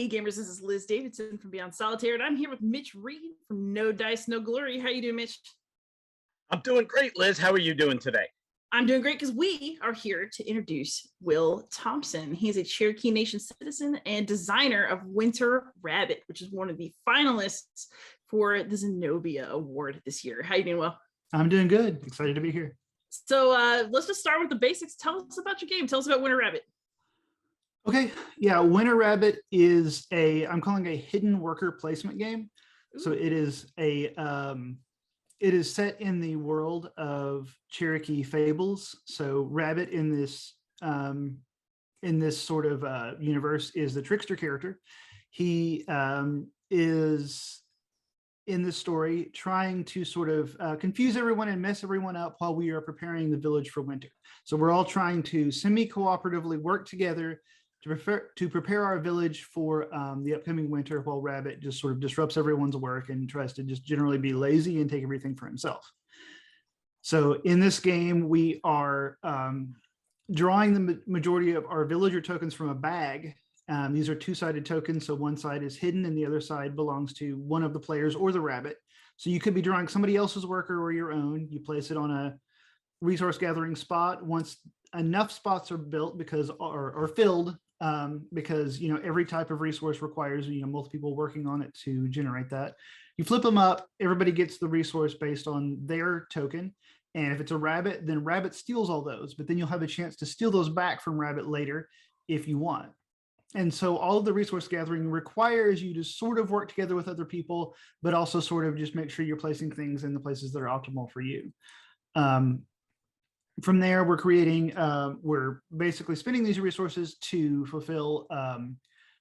gamers, this is Liz Davidson from Beyond Solitaire, and I'm here with Mitch Reed from No Dice, No Glory. How you doing, Mitch? I'm doing great, Liz. How are you doing today? I'm doing great because we are here to introduce Will Thompson. He's a Cherokee Nation citizen and designer of Winter Rabbit, which is one of the finalists for the Zenobia Award this year. How you doing, Will? I'm doing good. Excited to be here. So let's just start with the basics. Tell us about your game. Tell us about Winter Rabbit. Okay, yeah, Winter Rabbit is I'm calling a hidden worker placement game. Ooh. So it is it is set in the world of Cherokee fables. So Rabbit in this sort of universe is the trickster character. He is in this story trying to sort of confuse everyone and mess everyone up while we are preparing the village for winter. So we're all trying to semi-cooperatively work together to prepare our village for the upcoming winter, while Rabbit just sort of disrupts everyone's work and tries to just generally be lazy and take everything for himself. So in this game, we are drawing the majority of our villager tokens from a bag. These are two-sided tokens, so one side is hidden and the other side belongs to one of the players or the rabbit. So you could be drawing somebody else's worker or your own. You place it on a resource gathering spot. Once enough spots are built or filled, because every type of resource requires multiple people working on it to generate that. You flip them up, everybody gets the resource based on their token, and if it's a rabbit, then Rabbit steals all those, but then you'll have a chance to steal those back from Rabbit later if you want. And so all of the resource gathering requires you to sort of work together with other people, but also sort of just make sure you're placing things in the places that are optimal for you. From there, we're basically spending these resources to fulfill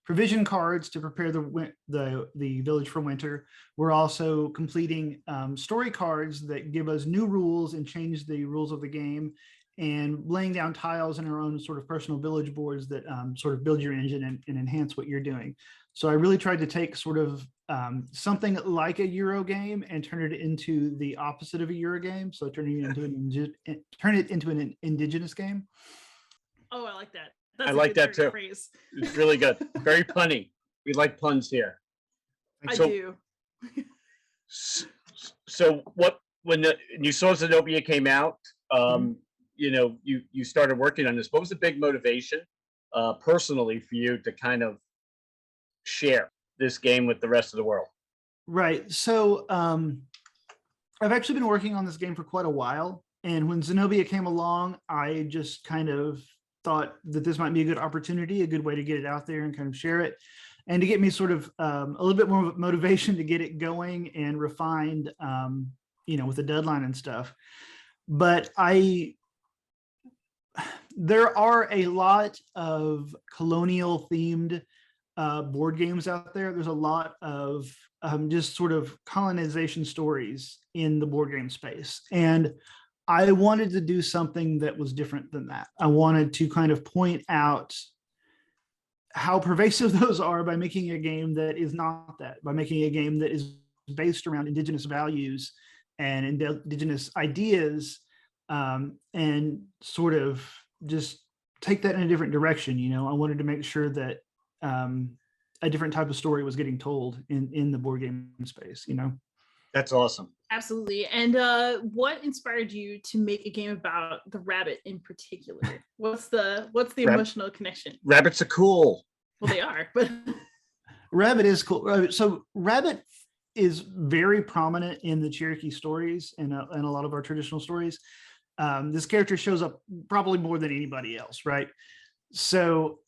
provision cards to prepare the village for winter. We're also completing story cards that give us new rules and change the rules of the game, and laying down tiles in our own sort of personal village boards that sort of build your engine and enhance what you're doing. So I really tried to take sort of something like a Euro game and turn it into the opposite of a Euro game. So turn it into an indigenous game. Oh, I like that. That's I like that too. Phrase. It's really good. Very punny. We like puns here. I do. So when you saw Zenobia came out, you started working on this. What was the big motivation personally for you to kind of share this game with the rest of the world? Right. So I've actually been working on this game for quite a while. And when Zenobia came along, I just kind of thought that this might be a good opportunity, a good way to get it out there and kind of share it, and to get me sort of a little bit more motivation to get it going and refined, with a deadline and stuff. But there are a lot of colonial themed board games out there. There's a lot of just sort of colonization stories in the board game space. And I wanted to do something that was different than that. I wanted to kind of point out how pervasive those are by making a game that is not that, by making a game that is based around indigenous values and indigenous ideas, and sort of just take that in a different direction. I wanted to make sure that a different type of story was getting told in the board game space. That's awesome. Absolutely. And what inspired you to make a game about the rabbit in particular? What's the emotional connection? Rabbits are cool. Well, they are, but Rabbit is cool. So Rabbit is very prominent in the Cherokee stories and a lot of our traditional stories. This character shows up probably more than anybody else, right? So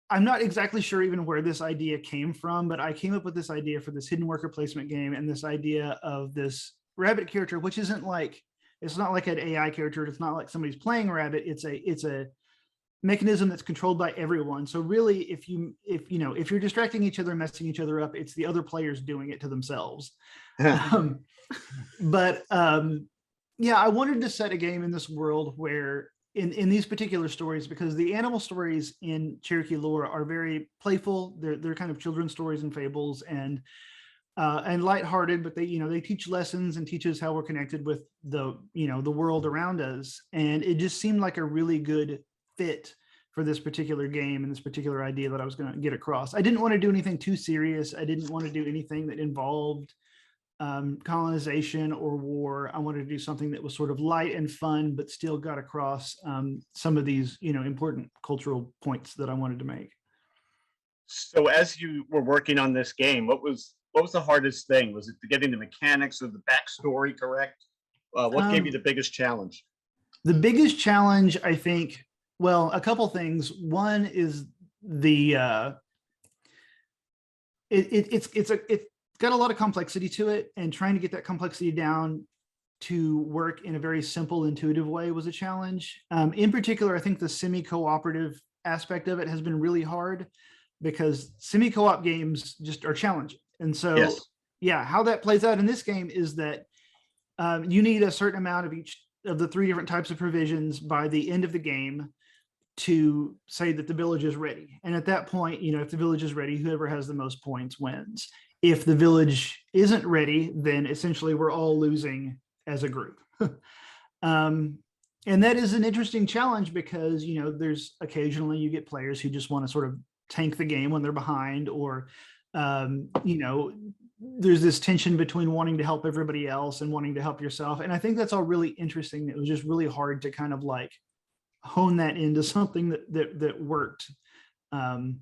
I'm not exactly sure even where this idea came from, but I came up with this idea for this hidden worker placement game, and this idea of this rabbit character, which it's not like an AI character. It's not like somebody's playing a rabbit. It's a mechanism that's controlled by everyone. So really, if you're distracting each other and messing each other up, it's the other players doing it to themselves. But I wanted to set a game in this world where in these particular stories, because the animal stories in Cherokee lore are very playful. They're kind of children's stories and fables, and lighthearted, but they teach lessons and teach us how we're connected with the world around us. And it just seemed like a really good fit for this particular game and this particular idea that I was going to get across. I didn't want to do anything too serious. I didn't want to do anything that involved colonization or war. I wanted to do something that was sort of light and fun, but still got across some of these, important cultural points that I wanted to make. So as you were working on this game, what was the hardest thing? Was it getting the mechanics or the backstory correct? What gave you the biggest challenge? The biggest challenge, I think, well, a couple things. One is the it's got a lot of complexity to it, and trying to get that complexity down to work in a very simple, intuitive way was a challenge. In particular, I think the semi-cooperative aspect of it has been really hard, because semi-co-op games just are challenging. And so, Yes. Yeah, how that plays out in this game is that you need a certain amount of each of the 3 different types of provisions by the end of the game to say that the village is ready. And at that point, if the village is ready, whoever has the most points wins. If the village isn't ready, then essentially we're all losing as a group. And that is an interesting challenge, because, there's occasionally you get players who just want to sort of tank the game when they're behind, or, there's this tension between wanting to help everybody else and wanting to help yourself. And I think that's all really interesting. It was just really hard to kind of like hone that into something that worked. And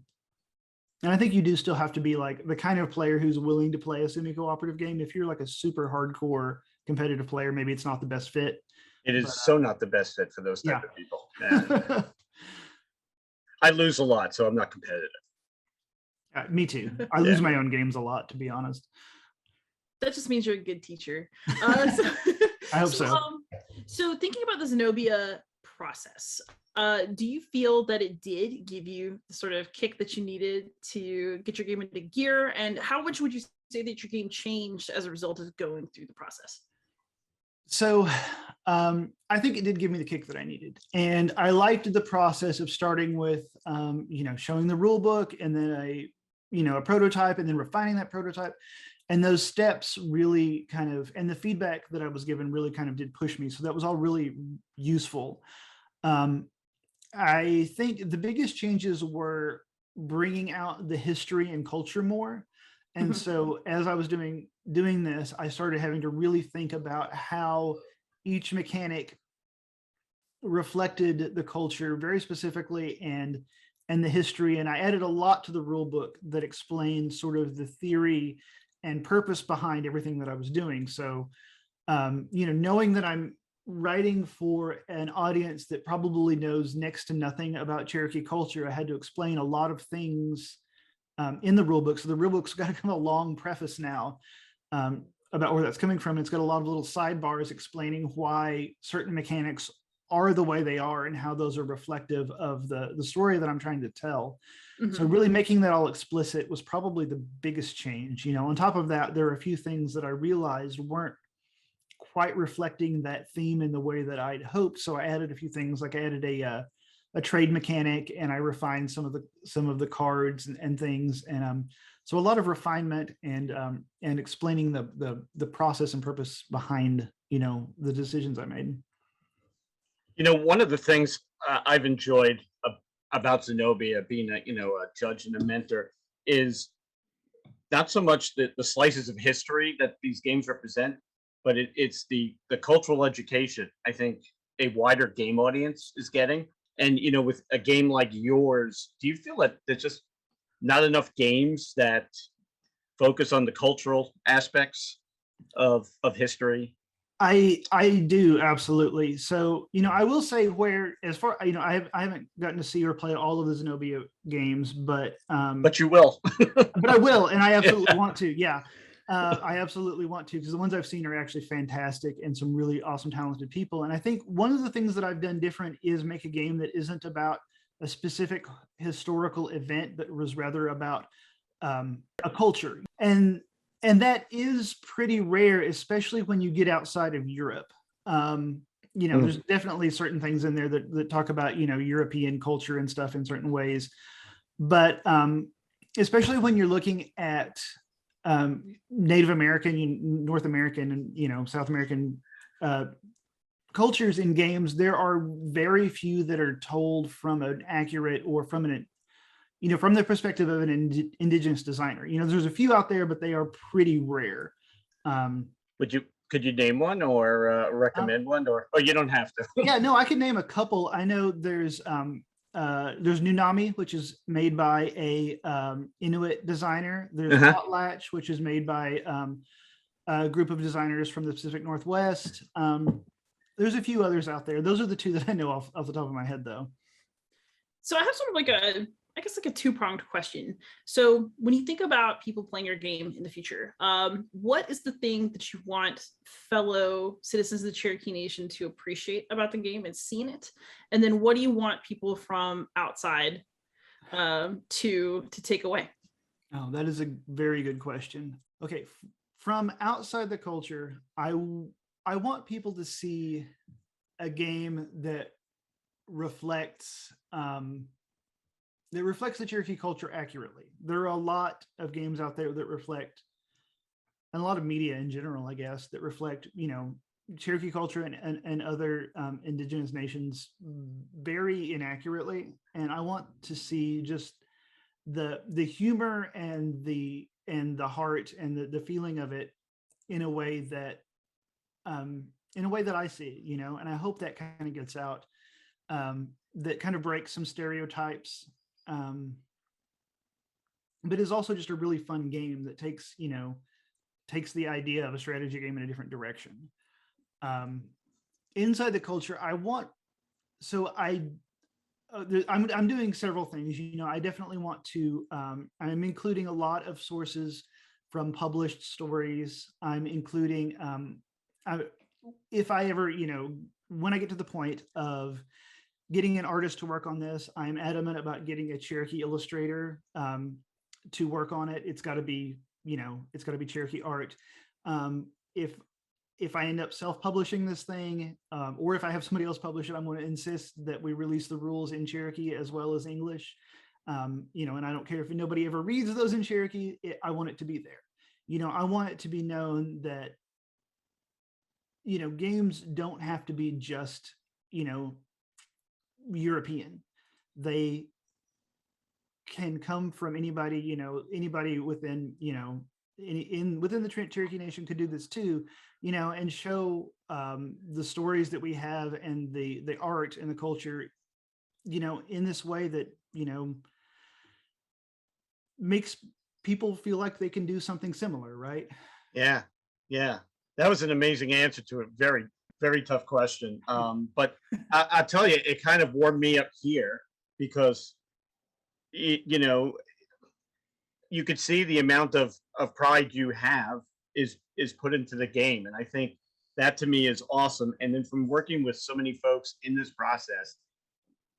I think you do still have to be like the kind of player who's willing to play a semi-cooperative game. If you're like a super hardcore competitive player, maybe it's not the best fit. It is so not the best fit for those type of people. And I lose a lot, so I'm not competitive. Me too. I lose my own games a lot, to be honest. That just means you're a good teacher. I hope so. So thinking about the Zenobia process, do you feel that it did give you the sort of kick that you needed to get your game into gear? And how much would you say that your game changed as a result of going through the process? So I think it did give me the kick that I needed. And I liked the process of starting with, showing the rule book, and then a prototype, and then refining that prototype. And those steps really kind of, and the feedback that I was given really kind of did push me. So that was all really useful. I think the biggest changes were bringing out the history and culture more. And so as I was doing this, I started having to really think about how each mechanic reflected the culture very specifically, and the history. And I added a lot to the rule book that explained sort of the theory and purpose behind everything that I was doing. So, knowing that I'm writing for an audience that probably knows next to nothing about Cherokee culture, I had to explain a lot of things in the rule book. So the rule book's got a kind of long preface now about where that's coming from. It's got a lot of little sidebars explaining why certain mechanics are the way they are, and how those are reflective of the story that I'm trying to tell. So really making that all explicit was probably the biggest change. On top of that, there are a few things that I realized weren't quite reflecting that theme in the way that I'd hoped. So I added a few things, like I added a trade mechanic, and I refined some of the cards and things. And so a lot of refinement and explaining the process and purpose behind, the decisions I made. One of the things I've enjoyed about Zenobia, being a judge and a mentor, is not so much the slices of history that these games represent, but it's the cultural education I think a wider game audience is getting. And with a game like yours, do you feel that there's just not enough games that focus on the cultural aspects of history? I do, absolutely. So, I will say, where, as far, I haven't gotten to see or play all of the Zenobia games, but you will. But I will, and I absolutely want to. Yeah, I absolutely want to, because the ones I've seen are actually fantastic, and some really awesome, talented people. And I think one of the things that I've done different is make a game that isn't about a specific historical event, but was rather about a culture. And that is pretty rare, especially when you get outside of Europe. There's definitely certain things in there that talk about, European culture and stuff in certain ways. But especially when you're looking at Native American, North American, and, South American cultures in games, there are very few that are told from an accurate or from an, from the perspective of an indigenous designer. There's a few out there, but they are pretty rare. Could you name one or recommend one, or you don't have to? Yeah, no, I can name a couple. I know there's Nunami, which is made by a Inuit designer. There's Potlatch, which is made by a group of designers from the Pacific Northwest. There's a few others out there. Those are the two that I know off the top of my head, though. So I have sort of like a two-pronged question. So when you think about people playing your game in the future, what is the thing that you want fellow citizens of the Cherokee Nation to appreciate about the game and seeing it? And then what do you want people from outside to take away? Oh, that is a very good question. Okay, from outside the culture, I want people to see a game that reflects the Cherokee culture accurately. There are a lot of games out there that reflect, and a lot of media in general, I guess, that reflect, Cherokee culture and other indigenous nations very inaccurately. And I want to see just the humor and the heart and the feeling of it in a way that I see, and I hope that kind of gets out, that kind of breaks some stereotypes. But is also just a really fun game that takes the idea of a strategy game in a different direction. Inside the culture, I'm doing several things. I definitely want to. I'm including a lot of sources from published stories. I'm including, if I ever, when I get to the point of getting an artist to work on this, I'm adamant about getting a Cherokee illustrator to work on it. It's got to be, Cherokee art. If I end up self-publishing this thing, or if I have somebody else publish it, I'm going to insist that we release the rules in Cherokee as well as English. And I don't care if nobody ever reads those in Cherokee. I want it to be there. I want it to be known that, games don't have to be just, European. They can come from anybody, anybody within, within the Cherokee Nation could do this too, and show the stories that we have and the art and the culture, in this way that, makes people feel like they can do something similar, right? Yeah. That was an amazing answer to a very, very tough question. But I'll tell you, it kind of warmed me up here because, you could see the amount of pride you have is put into the game. And I think that to me is awesome. And then from working with so many folks in this process,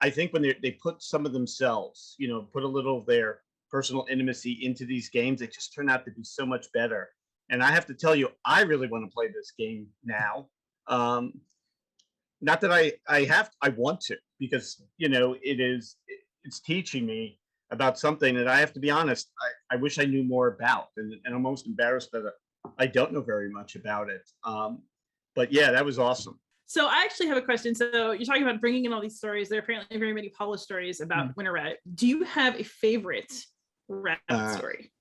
I think when they put some of themselves, put a little of their personal intimacy into these games, they just turn out to be so much better. And I have to tell you, I really want to play this game now. Not that I want to, because, it's teaching me about something that I have to be honest, I wish I knew more about. And I'm almost embarrassed that I don't know very much about it. But yeah, that was awesome. So I actually have a question. So you're talking about bringing in all these stories. There are apparently very many published stories about Winter Rabbit. Do you have a favorite rabbit story?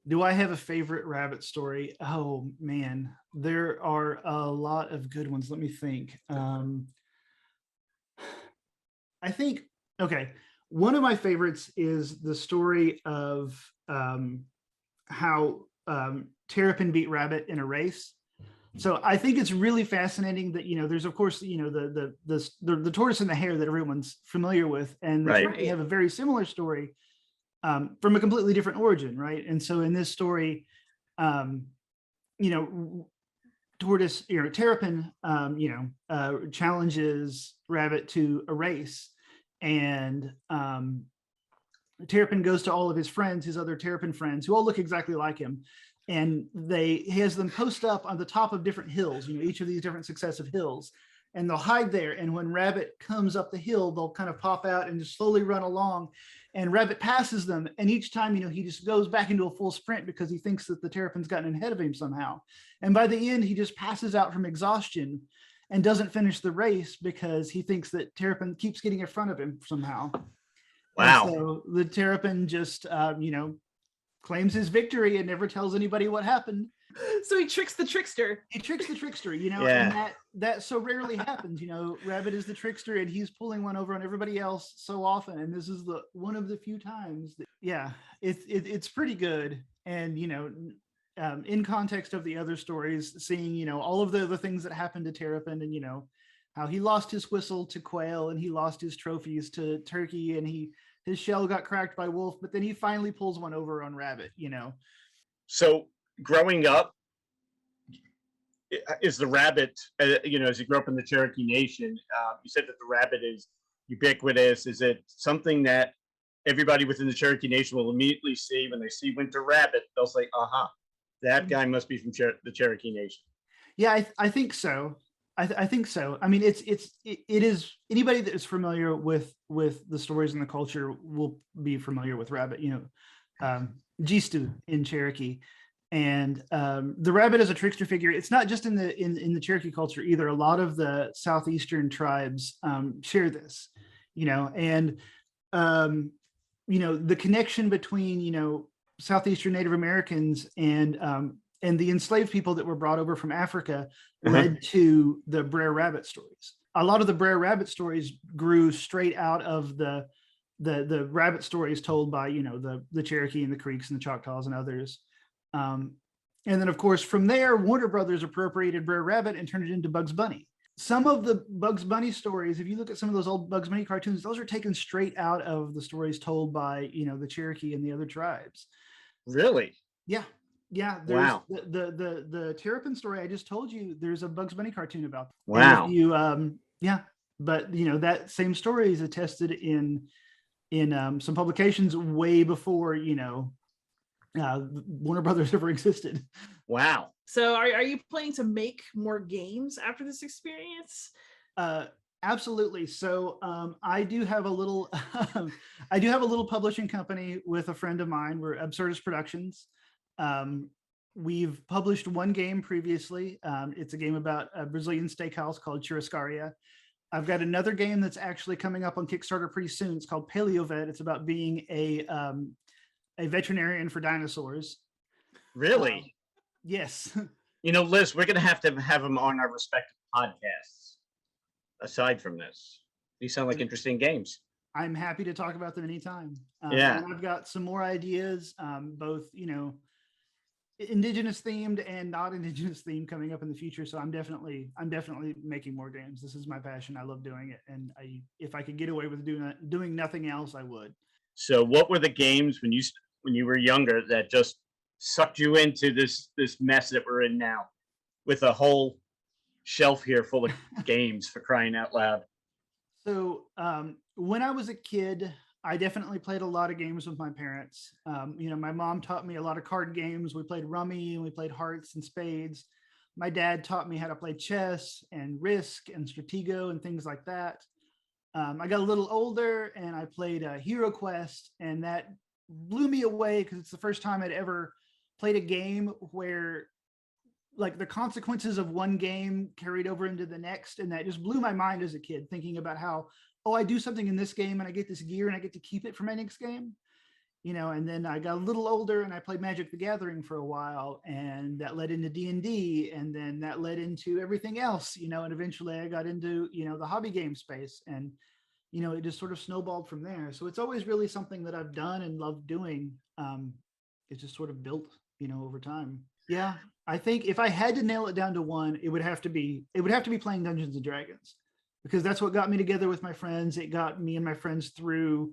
Do I have a favorite rabbit story? Oh man, there are a lot of good ones. Let me think. I think, okay, one of my favorites is the story of how Terrapin beat Rabbit in a race. So I think it's really fascinating that, there's of course, the tortoise and the hare that everyone's familiar with, and they have a very similar story from a completely different origin, right? And so in this story, tortoise, Terrapin, challenges Rabbit to a race, and Terrapin goes to all of his friends, his other Terrapin friends, who all look exactly like him, and he has them post up on the top of different hills, each of these different successive hills, and they'll hide there. And when Rabbit comes up the hill, they'll kind of pop out and just slowly run along, and Rabbit passes them. And each time, he just goes back into a full sprint because he thinks that the Terrapin's gotten ahead of him somehow. And by the end, he just passes out from exhaustion. and doesn't finish the race because he thinks that Terrapin keeps getting in front of him somehow. Wow. And so the Terrapin just, claims his victory and never tells anybody what happened. So he tricks the trickster. And that so rarely happens. Rabbit is the trickster and he's pulling one over on everybody else so often. And this is the one of the few times that, it's pretty good. And, in context of the other stories, seeing, all of the things that happened to Terrapin and, how he lost his whistle to quail and he lost his trophies to turkey and his shell got cracked by wolf, but then he finally pulls one over on rabbit, So growing up, is the rabbit, as you grew up in the Cherokee Nation, you said that the rabbit is ubiquitous. Is it something that everybody within the Cherokee Nation will immediately see when they see Winter Rabbit? They'll say, aha, that guy must be from the Cherokee Nation. Yeah, I think so. I think so. I mean, it is anybody that is familiar with the stories and the culture will be familiar with rabbit, Gistu in Cherokee. And the rabbit is a trickster figure. It's not just in the Cherokee culture either. A lot of the southeastern tribes share this, and the connection between southeastern Native Americans and the enslaved people that were brought over from Africa led to the Brer Rabbit stories. A lot of the Brer Rabbit stories grew straight out of the rabbit stories told by the Cherokee and the Creeks and the Choctaws and others. And then, of course, from there, Warner Brothers appropriated Brer Rabbit and turned it into Bugs Bunny. Some of the Bugs Bunny stories, if you look at some of those old Bugs Bunny cartoons, those are taken straight out of the stories told by, the Cherokee and the other tribes. Really? Yeah. Yeah. Wow. The Terrapin story I just told you, there's a Bugs Bunny cartoon about. Wow. But that same story is attested in some publications way before, Warner Brothers ever existed. Wow. So are you planning to make more games after this experience? Absolutely. So I do have a little publishing company with a friend of mine. We're Absurdist Productions. We've published one game previously. It's a game about a Brazilian steakhouse called Churrascaria. I've got another game that's actually coming up on Kickstarter pretty soon. It's called Paleo Vet. It's about being a veterinarian for dinosaurs. Really? Yes. Liz, we're going to have him on our respective podcasts. Aside from this, these sound like interesting games. I'm happy to talk about them anytime. Yeah. And I've got some more ideas, both, indigenous themed and not indigenous themed coming up in the future. So I'm definitely making more games. This is my passion. I love doing it. And if I could get away with doing nothing else, I would. So what were the games when you were younger that just sucked you into this mess that we're in now, with a whole shelf here full of games, for crying out loud? So when I was a kid, I definitely played a lot of games with my parents. My mom taught me a lot of card games. We played Rummy and we played Hearts and Spades. My dad taught me how to play chess and Risk and Stratego and things like that. I got a little older and I played Hero Quest, and that blew me away because it's the first time I'd ever played a game where like the consequences of one game carried over into the next. And that just blew my mind as a kid, thinking about how, I do something in this game and I get this gear and I get to keep it for my next game, and then I got a little older and I played Magic the Gathering for a while, and that led into D&D, and then that led into everything else, and eventually I got into, the hobby game space, and, it just sort of snowballed from there. So it's always really something that I've done and loved doing. It's just sort of built, over time. Yeah. I think if I had to nail it down to one, it would have to be playing Dungeons and Dragons, because that's what got me together with my friends. It got me and my friends through,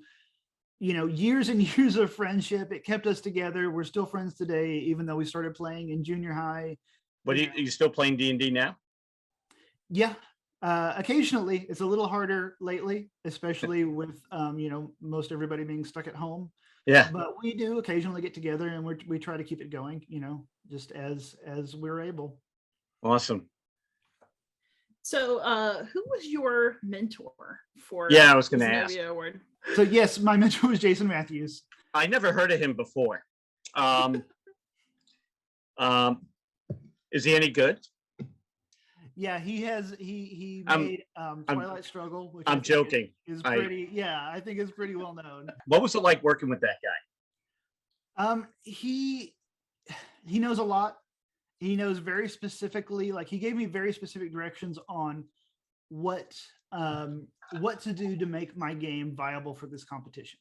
years and years of friendship. It kept us together. We're still friends today, even though we started playing in junior high. But are you still playing D&D now? Yeah. Occasionally. It's a little harder lately, especially with, most everybody being stuck at home. Yeah. But we do occasionally get together and we try to keep it going, just as we're able. Awesome. So who was your mentor for I was going to the ask. Zenobia Award? So yes, my mentor was Jason Matthews. I never heard of him before. Is he any good? Yeah, he I'm made I'm Twilight Struggle, which I I'm think joking. is I pretty. Yeah, I think it's pretty well known. What was it like working with that guy? He knows a lot. He knows very specifically, like he gave me very specific directions on what what to do to make my game viable for this competition.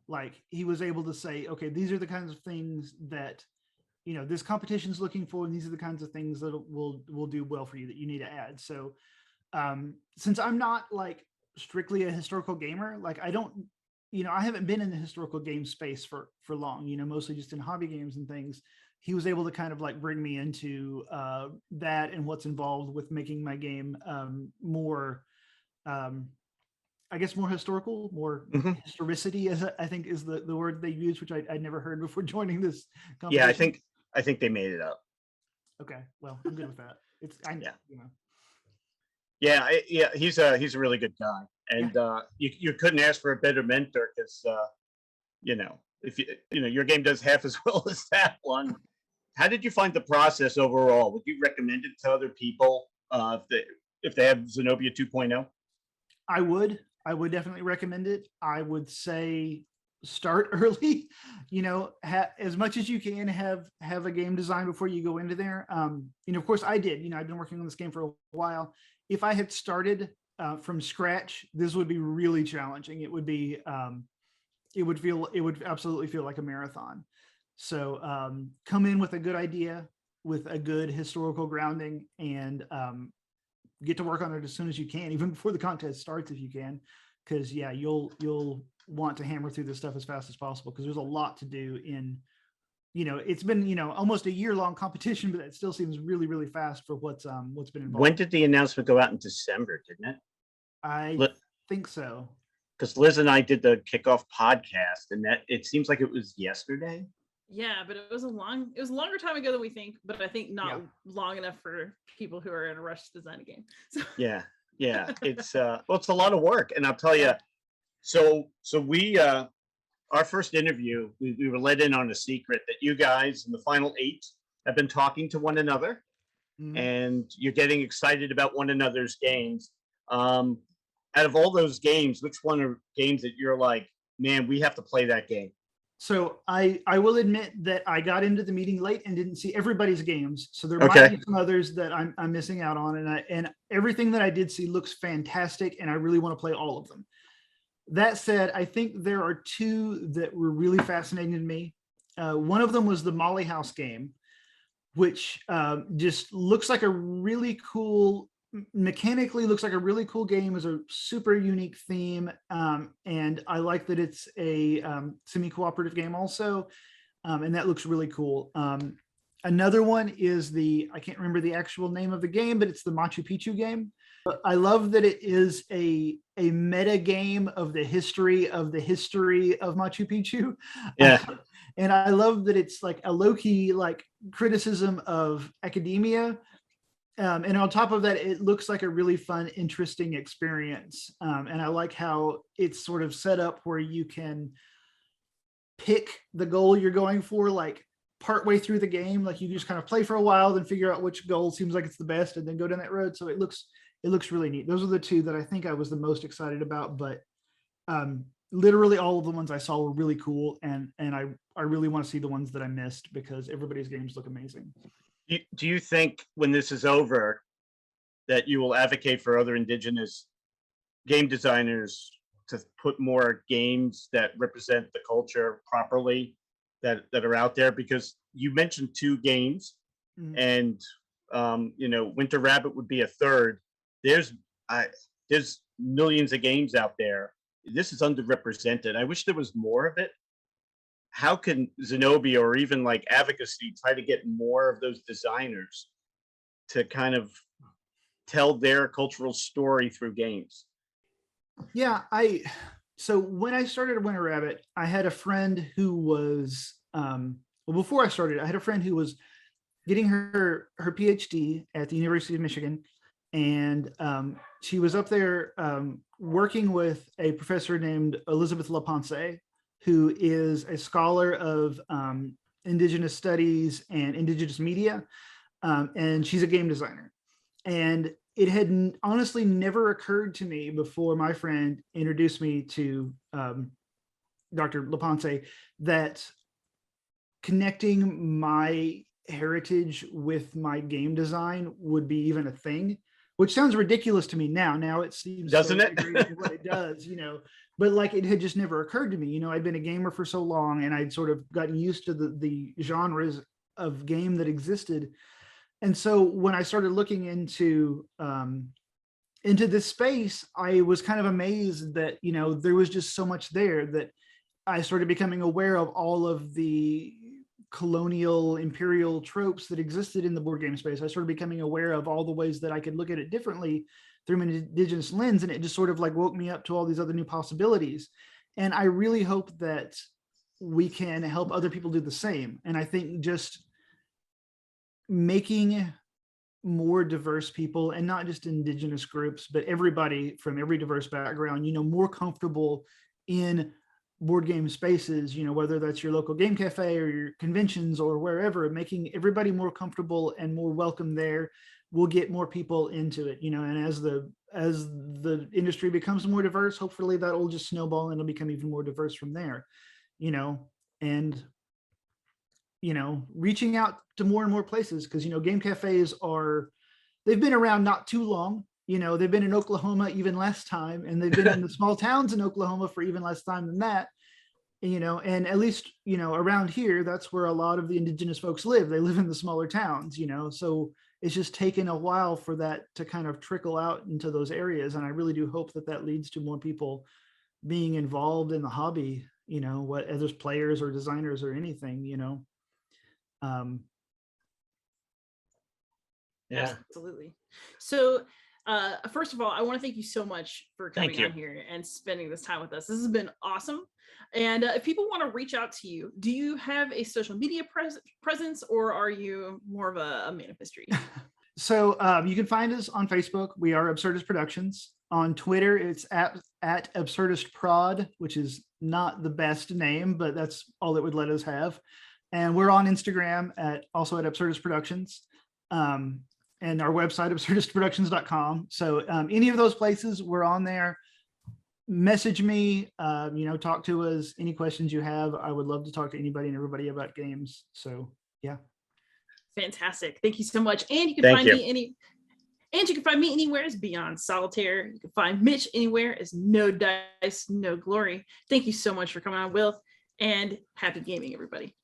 Like he was able to say, okay, these are the kinds of things that this competition's looking for, and these are the kinds of things that will do well for you that you need to add. So since I'm not like strictly a historical gamer, like I don't, I haven't been in the historical game space for long, mostly just in hobby games and things. He was able to kind of like bring me into that and what's involved with making my game more, I guess, more historical, more Hmm. historicity, as I think is the word they use, which I'd never heard before joining this Yeah, I competition. think they made it up. Okay, well, I'm good with that. It's Yeah. you know, Yeah, he's a really good guy, yeah. and you couldn't ask for a better mentor because if your game does half as well as that one. How did you find the process overall? Would you recommend it to other people if they have Zenobia 2.0? I would definitely recommend it. I would say start early. As much as you can have a game design before you go into there. Of course I did. I've been working on this game for a while. If I had started from scratch, this would be really challenging. It would be it would absolutely feel like a marathon. So come in with a good idea, with a good historical grounding, and get to work on it as soon as you can, even before the contest starts if you can, because yeah, you'll want to hammer through this stuff as fast as possible because there's a lot to do in it's been almost a year-long competition, but it still seems really, really fast for what's been When involved. did the announcement go out? In December, didn't I it? think so. Because Liz and I did the kickoff podcast, and that it seems like it was yesterday. Yeah, but it was a longer time ago than we think, but I think not Yeah. long enough for people who are in a rush to design a game. So Yeah, it's it's a lot of work, and I'll tell you. So we our first interview, we were let in on a secret that you guys in the final 8 have been talking to one another, and you're getting excited about one another's games. Out of all those games, which one are games that you're like, man, we have to play that game? So I will admit that I got into the meeting late and didn't see everybody's games. So there Okay. might be some others that I'm missing out on, and everything that I did see looks fantastic, and I really want to play all of them. That said, I think there are 2 that were really fascinating to me. One of them was the Molly House game, which just looks like a really cool, mechanically looks like a really cool game. Is a super unique theme, and I like that it's a semi-cooperative game also, and that looks really cool. Another one is I can't remember the actual name of the game, but it's the Machu Picchu game. I love that it is a meta game of the history of Machu Picchu. Yeah. And I love that it's like a low-key like criticism of academia. And on top of that, it looks like a really fun, interesting experience. And I like how it's sort of set up where you can pick the goal you're going for, like partway through the game. Like you just kind of play for a while, then figure out which goal seems like it's the best, and then go down that road. So it looks really neat. Those are the 2 that I think I was the most excited about, but literally all of the ones I saw were really cool, and I really want to see the ones that I missed because everybody's games look amazing. Do you think when this is over that you will advocate for other indigenous game designers to put more games that represent the culture properly that are out there? Because you mentioned 2 games, and Winter Rabbit would be a third. There's millions of games out there. This is underrepresented. I wish there was more of it. How can Zenobia or even like advocacy try to get more of those designers to kind of tell their cultural story through games? Yeah, so when I started Winter Rabbit, I had a friend who was before I started, I had a friend who was getting her PhD at the University of Michigan, and she was up there working with a professor named Elizabeth LaPonce, who is a scholar of Indigenous studies and Indigenous media, and she's a game designer. And it had honestly never occurred to me before my friend introduced me to Dr. LaPonce that connecting my heritage with my game design would be even a thing, which sounds ridiculous to me now. Now it seems Doesn't so it? integrated in what it does, but like it had just never occurred to me. I'd been a gamer for so long and I'd sort of gotten used to the genres of game that existed. And so when I started looking into this space, I was kind of amazed that, there was just so much there that I started becoming aware of all of the colonial imperial tropes that existed in the board game space. I started becoming aware of all the ways that I could look at it differently through an indigenous lens. And it just sort of like woke me up to all these other new possibilities. And I really hope that we can help other people do the same. And I think just making more diverse people, and not just indigenous groups, but everybody from every diverse background, more comfortable in board game spaces, whether that's your local game cafe or your conventions or wherever, making everybody more comfortable and more welcome there will get more people into it, and as the industry becomes more diverse, hopefully that will just snowball and it'll become even more diverse from there, and reaching out to more and more places, because game cafes they've been around not too long. They've been in Oklahoma even less time, and they've been in the small towns in Oklahoma for even less time than that. And at least around here, that's where a lot of the indigenous folks live. They live in the smaller towns. So it's just taken a while for that to kind of trickle out into those areas, and I really do hope that that leads to more people being involved in the hobby, whether it's players or designers or anything. Yeah. Absolutely. So first of all, I want to thank you so much for Thank coming you. on here and spending this time with us. This has been awesome. And if people want to reach out to you, do you have a social media presence, or are you more of a man of mystery? So you can find us on Facebook. We are Absurdist Productions. On Twitter, it's at Absurdist Prod, which is not the best name, but that's all it would let us have. And we're on Instagram also at Absurdist Productions. And our website, absurdistproductions.com. So any of those places, we're on there. Message me, talk to us, any questions you have. I would love to talk to anybody and everybody about games. So yeah. Fantastic. Thank you so much. And you can find me anywhere as Beyond Solitaire. You can find Mitch anywhere as No Dice, No Glory. Thank you so much for coming on, Will, and happy gaming, everybody.